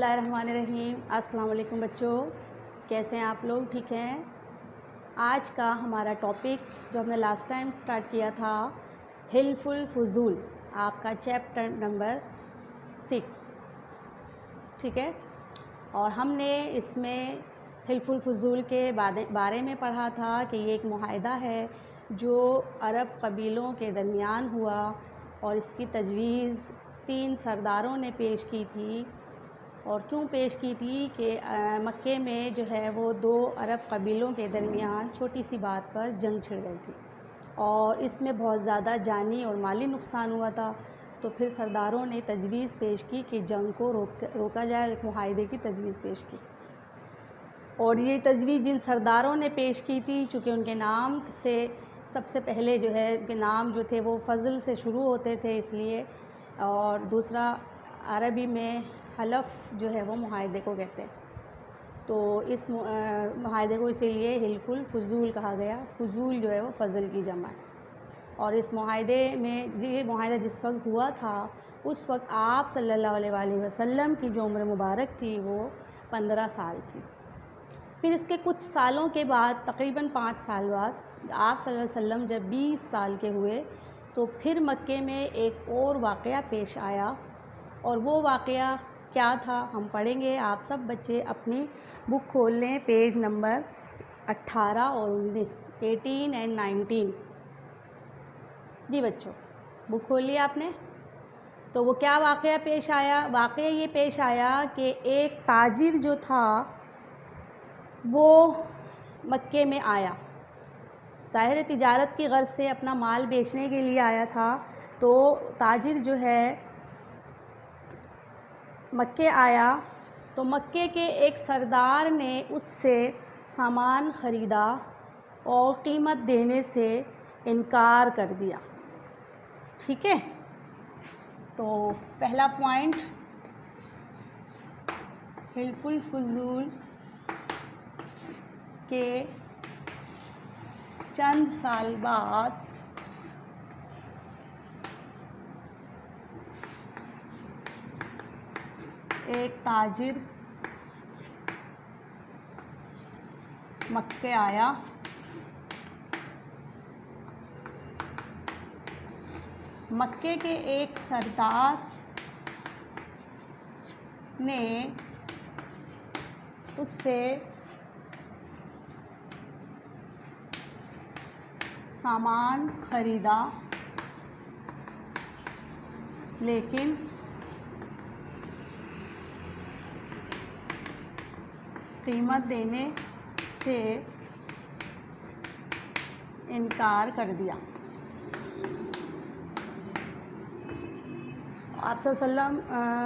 बिस्मिल्लाहिर्रहमानिर्रहीम। अस्सलाम वालेकुम बच्चों, कैसे हैं आप लोग? ठीक हैं। आज का हमारा टॉपिक जो हमने लास्ट टाइम स्टार्ट किया था, हिल्फुल फुजूल, आपका चैप्टर नंबर 6, ठीक है। और हमने इसमें हिल्फुल फुजूल के बारे में पढ़ा था कि ये एक मुआहदा है जो अरब कबीलों के दरमियान हुआ और इसकी तजवीज़ 3 सरदारों ने पेश की थी। और क्यों पेश की थी कि मक्के में जो है वो 2 अरब कबीलों के दरमियान छोटी सी बात पर जंग छिड़ गई थी और इसमें बहुत ज़्यादा जानी और माली नुकसान हुआ था। तो फिर सरदारों ने तजवीज़ पेश की कि जंग को रोका जाए, एक मुआहदे की तजवीज़ पेश की। और ये तजवीज़ जिन सरदारों ने पेश की थी, चूँकि उनके नाम से सबसे पहले जो है उनके नाम जो थे वो फ़ज़ल से शुरू होते थे इसलिए, और दूसरा अरबी में हलफ़ जो है वो मुआहदे को कहते हैं। तो इस मुआहदे को इसीलिए हिल्फुल फुजूल कहा गया। फुजूल जो है वो फ़ज़ल की जमा है। और इस मुआहदे में ये मुआहदा जिस वक्त हुआ था उस वक्त आप सल्लल्लाहु अलैहि वसल्लम की जो उम्र मुबारक थी वो 15 साल थी। फिर इसके कुछ सालों के बाद, तकरीबन 5 साल बाद, आप सल्लल्लाहु अलैहि वसल्लम जब 20 साल के हुए तो फिर मक्के में एक और वाक़या पेश आया। और वो वाक़या क्या था हम पढ़ेंगे। आप सब बच्चे अपनी बुक खोल लें, पेज नंबर 18 और 19, 18 एंड 19। जी बच्चों, बुक खोल लिया आपने? तो वो क्या वाक़या पेश आया? वाक़या ये पेश आया कि एक ताजिर जो था वो मक्के में आया, ज़ाहिर तिजारत की गर्ज़ से अपना माल बेचने के लिए आया था। तो ताजिर जो है मक्के आया तो मक्के के एक सरदार ने उससे सामान ख़रीदा और कीमत देने से इनकार कर दिया, ठीक है। तो पहला पॉइंट, हिल्फुल फुजूल के चंद साल बाद एक ताजिर मक्के आया, मक्के के एक सरदार ने उससे सामान ख़रीदा लेकिन कीमत देने से इनकार कर दिया। आप सल्लम,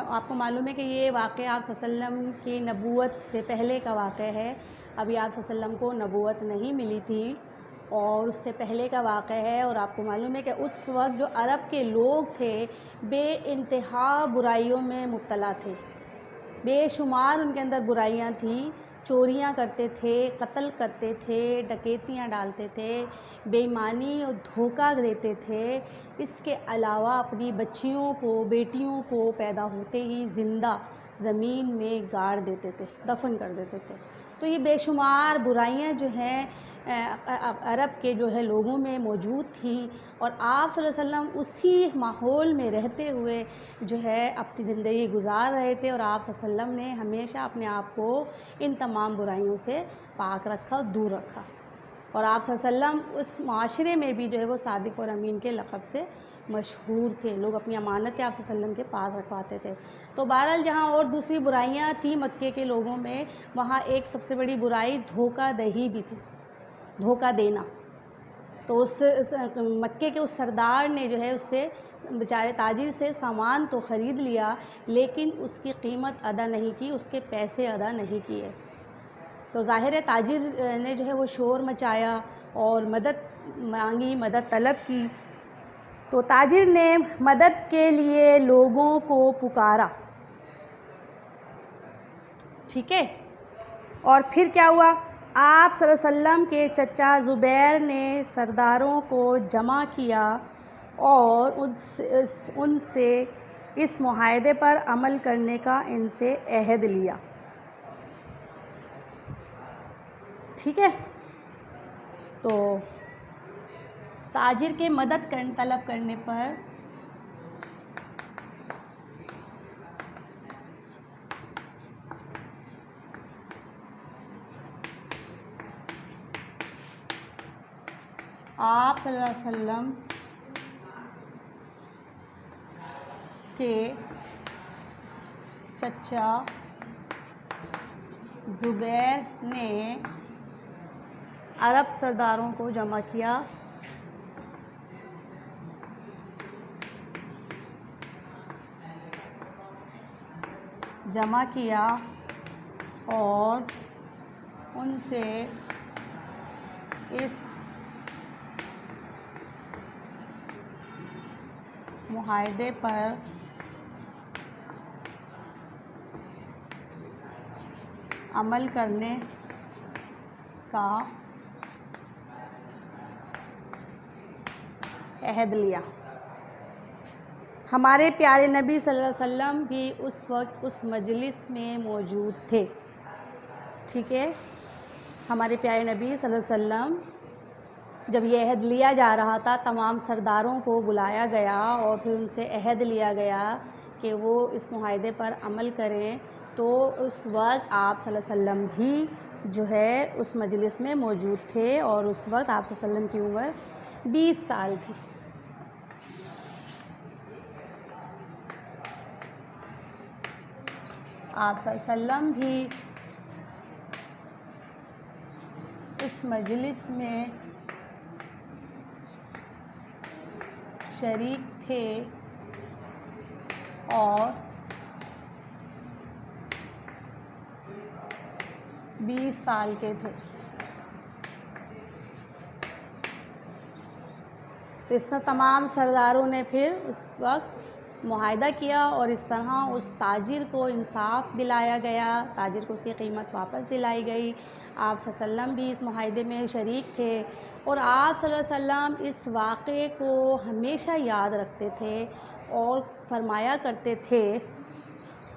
आपको मालूम है कि ये वाक़या आप सल्लम की नबूवत से पहले का वाक़या है। अभी आप सल्लम को नबूवत नहीं मिली थी और उससे पहले का वाक़या है। और आपको मालूम है कि उस वक्त जो अरब के लोग थे बेइंतहा बुराइयों में मुब्तला थे, बेशुमार उनके अंदर बुराइयां थी। चोरियां करते थे, कत्ल करते थे, डकैतियां डालते थे, बेईमानी और धोखा देते थे। इसके अलावा अपनी बच्चियों को, बेटियों को पैदा होते ही ज़िंदा ज़मीन में गाड़ देते थे, दफन कर देते थे। तो ये बेशुमार बुराइयां जो हैं अरब के जो है लोगों में मौजूद थी। और आप सल्लल्लाहु अलैहि वसल्लम उसी माहौल में रहते हुए जो है अपनी ज़िंदगी गुजार रहे थे। और आप सल्लल्लाहु अलैहि वसल्लम ने हमेशा अपने आप को इन तमाम बुराइयों से पाक रखा, दूर रखा। और आप सल्लल्लाहु अलैहि वसल्लम उस माशरे में भी जो है वो सादिक और अमीन के लक़ब से मशहूर थे। लोग अपनी अमानतें आप सल्लल्लाहु अलैहि वसल्लम के पास रखवाते थे। तो बहरहाल जहाँ और दूसरी बुराइयाँ थी मक्के के लोगों में, वहाँ एक सबसे बड़ी बुराई धोखादही भी थी, धोखा देना। तो उस मक्के के उस सरदार ने जो है उससे बेचारे ताजिर से सामान तो ख़रीद लिया लेकिन उसकी कीमत अदा नहीं की, उसके पैसे अदा नहीं किए। तो ज़ाहिर है ताजिर ने जो है वो शोर मचाया और मदद मांगी, मदद तलब की। तो ताजिर ने मदद के लिए लोगों को पुकारा, ठीक है। और फिर क्या हुआ? आप सल्लल्लाहु अलैहि वसल्लम के चचा ज़ुबैर ने सरदारों को जमा किया और उनसे इस मुआहदे पर अमल करने का इनसे अहद लिया। ठीक है, तो ताजिर के मदद तलब करने पर आप सल्लल्लाहु अलैहि वसल्लम के चचा ज़ुबैर ने अरब सरदारों को जमा किया और उनसे इस मुआहदे पर अमल करने का अहद लिया। हमारे प्यारे नबी सल्लल्लाहु अलैहि वसल्लम भी उस वक्त उस मजलिस में मौजूद थे। ठीक है, हमारे प्यारे नबी सल्लल्लाहु अलैहि वसल्लम जब ये अहद लिया जा रहा था, तमाम सरदारों को बुलाया गया और फिर उनसे अहद लिया गया कि वो इस मुआहदे पर अमल करें, तो उस वक्त आप सल्लल्लाहु अलैहि वसल्लम भी जो है उस मजलिस में मौजूद थे और उस वक्त आप सल्लल्लाहु अलैहि वसल्लम की उम्र 20 साल थी। आप सल्लल्लाहु अलैहि वसल्लम भी इस मजलिस में शरीक थे और 20 साल के थे। तो इस तरह तमाम सरदारों ने फिर उस वक्त मुआहदा किया और इस तरह उस ताजिर को इंसाफ दिलाया गया, ताजिर को उसकी कीमत वापस दिलाई गई। आप सल्लल्लाहु अलैहि वसल्लम भी इस मुआहदे में शरीक थे और आप सल्लल्लाहु अलैहि वसल्लम इस वाक़े को हमेशा याद रखते थे और फरमाया करते थे,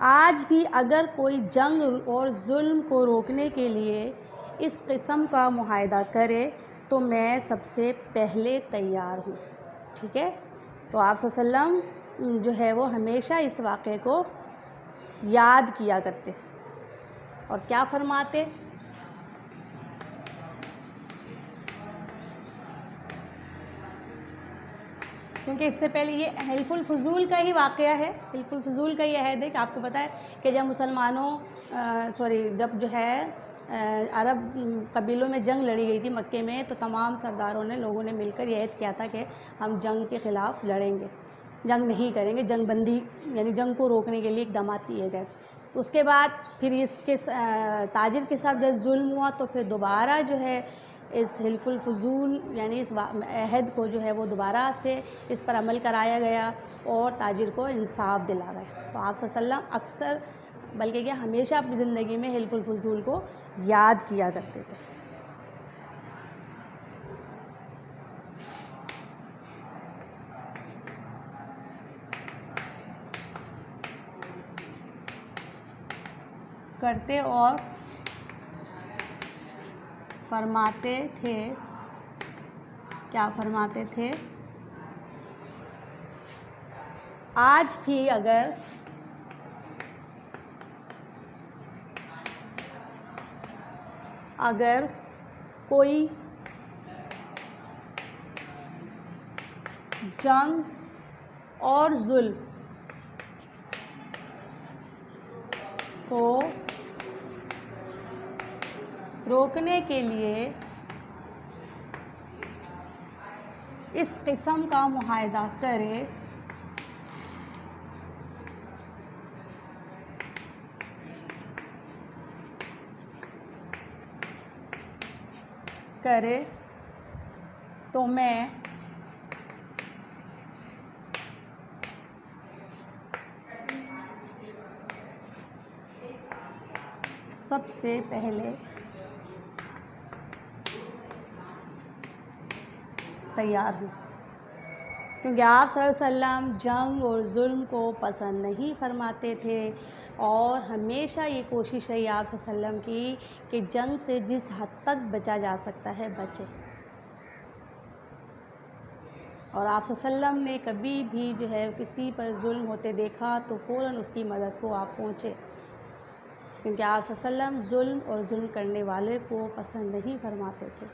आज भी अगर कोई जंग और जुल्म को रोकने के लिए इस किस्म का मुआहदा करे तो मैं सबसे पहले तैयार हूँ। ठीक है, तो आप सल्लल्लाहु अलैहि वसल्लम जो है वो हमेशा इस वाक़े को याद किया करते और क्या फरमाते, क्योंकि इससे पहले ये हिल्फुल फ़ुज़ूल का ही वाक़या है, हिल्फुल फ़ुज़ूल का ही अहद है कि आपको पता है कि जब जब जो है अरब कबीलों में जंग लड़ी गई थी मक्के में, तो तमाम सरदारों ने लोगों ने मिलकर ये अहद किया था कि हम जंग के ख़िलाफ़ लड़ेंगे, जंग नहीं करेंगे, जंग बंदी यानी जंग को रोकने के लिए इक़दाम किए गए। तो उसके बाद फिर इसके ताजिर के साथ जब जुल्म हुआ तो फिर दोबारा जो है इस हिल्फुल फ़ुज़ूल यानी इस अहद को जो है वो दोबारा से इस पर अमल कराया गया और ताजिर को इंसाफ दिला गया। तो आप सल्लल्लाहु अलैहि वसल्लम अक्सर बल्कि क्या हमेशा अपनी ज़िंदगी में हिल्फुल फ़ुज़ूल को याद किया करते थे। करते और फरमाते थे, क्या फरमाते थे, आज भी अगर कोई जंग और जुल्म को रोकने के लिए इस किस्म का मुआहदा करे तो मैं सबसे पहले तैयार हूँ। क्योंकि आप सल्लल्लाहु अलैहि वसल्लम जंग और जुल्म को पसंद नहीं फरमाते थे और हमेशा ये कोशिश रही आप सल्लल्लाहु अलैहि वसल्लम की कि जंग से जिस हद तक बचा जा सकता है बचे। और आप सल्लल्लाहु अलैहि वसल्लम ने कभी भी जो है किसी पर जुल्म होते देखा तो फ़ौरन उसकी मदद को आप पहुँचे, क्योंकि आप सल्लल्लाहु अलैहि वसल्लम जुल्म और जुल्म करने वाले को पसंद नहीं फरमाते थे।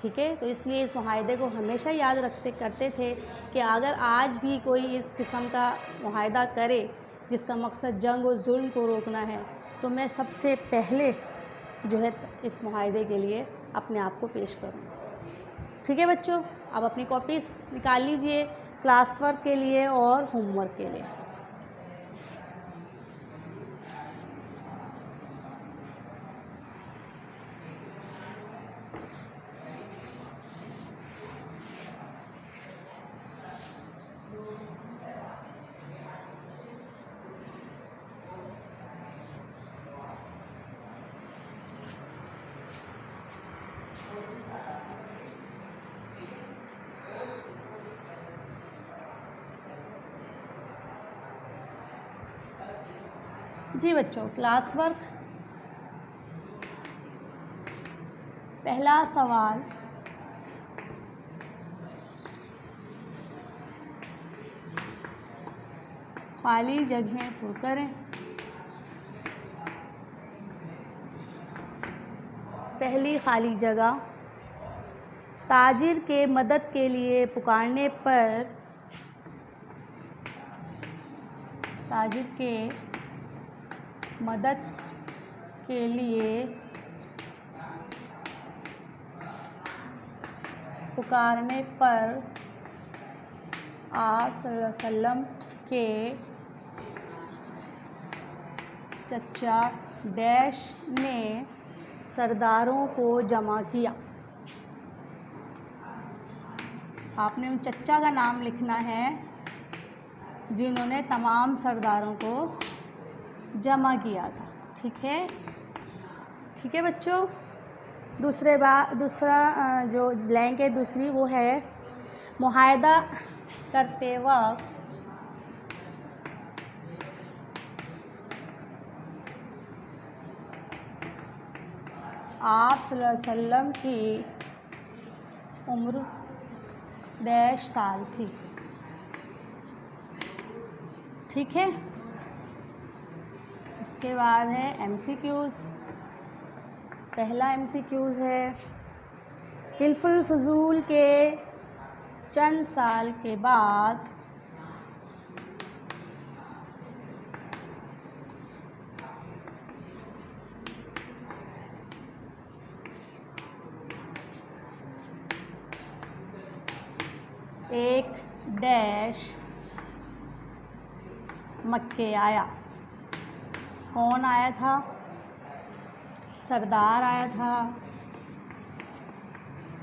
ठीक है, तो इसलिए इस मुआहदे को हमेशा याद करते थे कि अगर आज भी कोई इस किस्म का मुआहदा करे जिसका मकसद जंग और जुल्म को रोकना है, तो मैं सबसे पहले जो है इस मुआहदे के लिए अपने आप को पेश करूँगा। ठीक है बच्चों, अब अपनी कॉपीज़ निकाल लीजिए क्लास वर्क के लिए और होमवर्क के लिए। जी बच्चों, क्लास वर्क पहला सवाल, खाली जगह पुर करें। पहली खाली जगह, ताजिर के मदद के लिए पुकारने पर ताजिर के मदद के लिए पुकारने पर आप सल्लल्लाहु अलैहि वसल्लम के चचा डैश ने सरदारों को जमा किया। आपने उन चचा का नाम लिखना है जिन्होंने तमाम सरदारों को जमा किया था। ठीक है बच्चों। दूसरा जो ब्लैंक है दूसरी वो है, मुआहदा करते वक्त आप सल्लल्लाहु अलैहि वसल्लम की उम्र डैश साल थी। ठीक है, उसके बाद है MCQs। पहला MCQs है, हिल्फुल फजूल के चंद साल के बाद एक डैश मक्के आया। कौन आया था? सरदार आया था,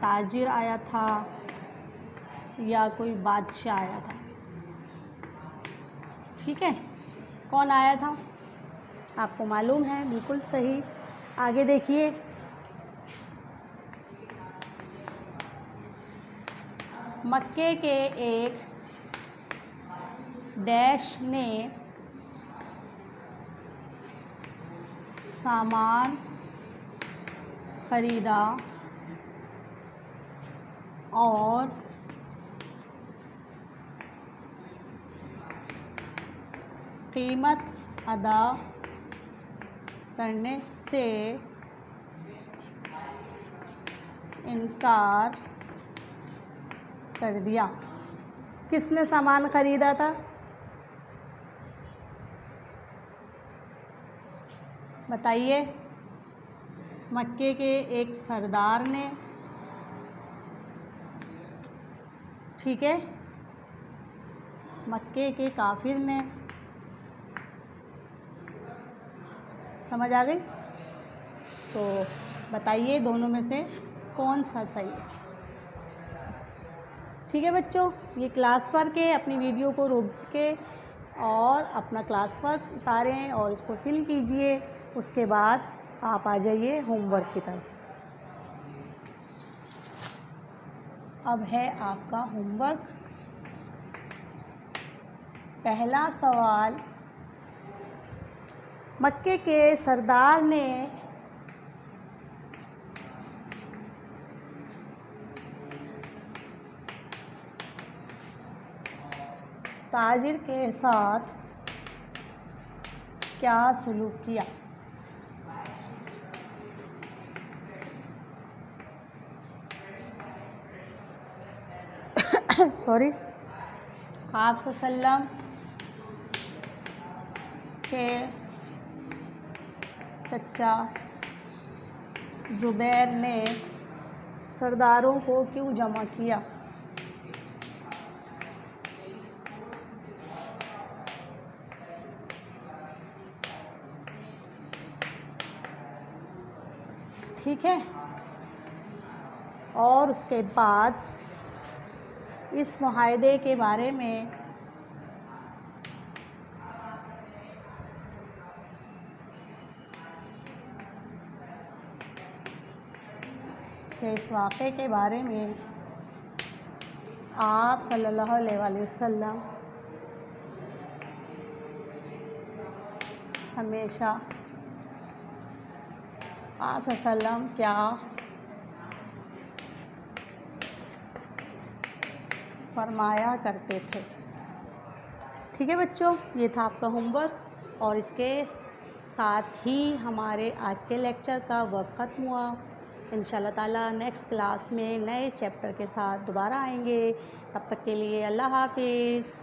ताजिर आया था या कोई बादशाह आया था? ठीक है, कौन आया था? आपको मालूम है, बिल्कुल सही। आगे देखिए, मक्के के एक डैश ने सामान खरीदा और कीमत अदा करने से इनकार कर दिया। किसने सामान खरीदा था? बताइए। मक्के के एक सरदार ने। ठीक है, मक्के के काफिर ने। समझ आ गई? तो बताइए दोनों में से कौन सा सही है। ठीक है बच्चों, ये क्लास वर्क है। अपनी वीडियो को रोक के और अपना क्लास वर्क उतारें और इसको फिल कीजिए। उसके बाद आप आ जाइए होमवर्क की तरफ। अब है आपका होमवर्क। पहला सवाल, मक्के के सरदार ने ताजिर के साथ क्या सलूक किया? सॉरी, आप सल्लम के चचा ज़ुबैर ने सरदारों को क्यों जमा किया? ठीक है। और उसके बाद इस मुआहदे के बारे में इस वाक़े के बारे में आप सल्लल्लाहु अलैहि वसल्लम हमेशा आप सल्लम क्या फरमाया करते थे? ठीक है बच्चों, ये था आपका होमवर्क और इसके साथ ही हमारे आज के लेक्चर का वक्त ख़त्म हुआ। इंशाल्लाह ताला नेक्स्ट क्लास में नए चैप्टर के साथ दोबारा आएंगे। तब तक के लिए अल्लाह हाफिज़।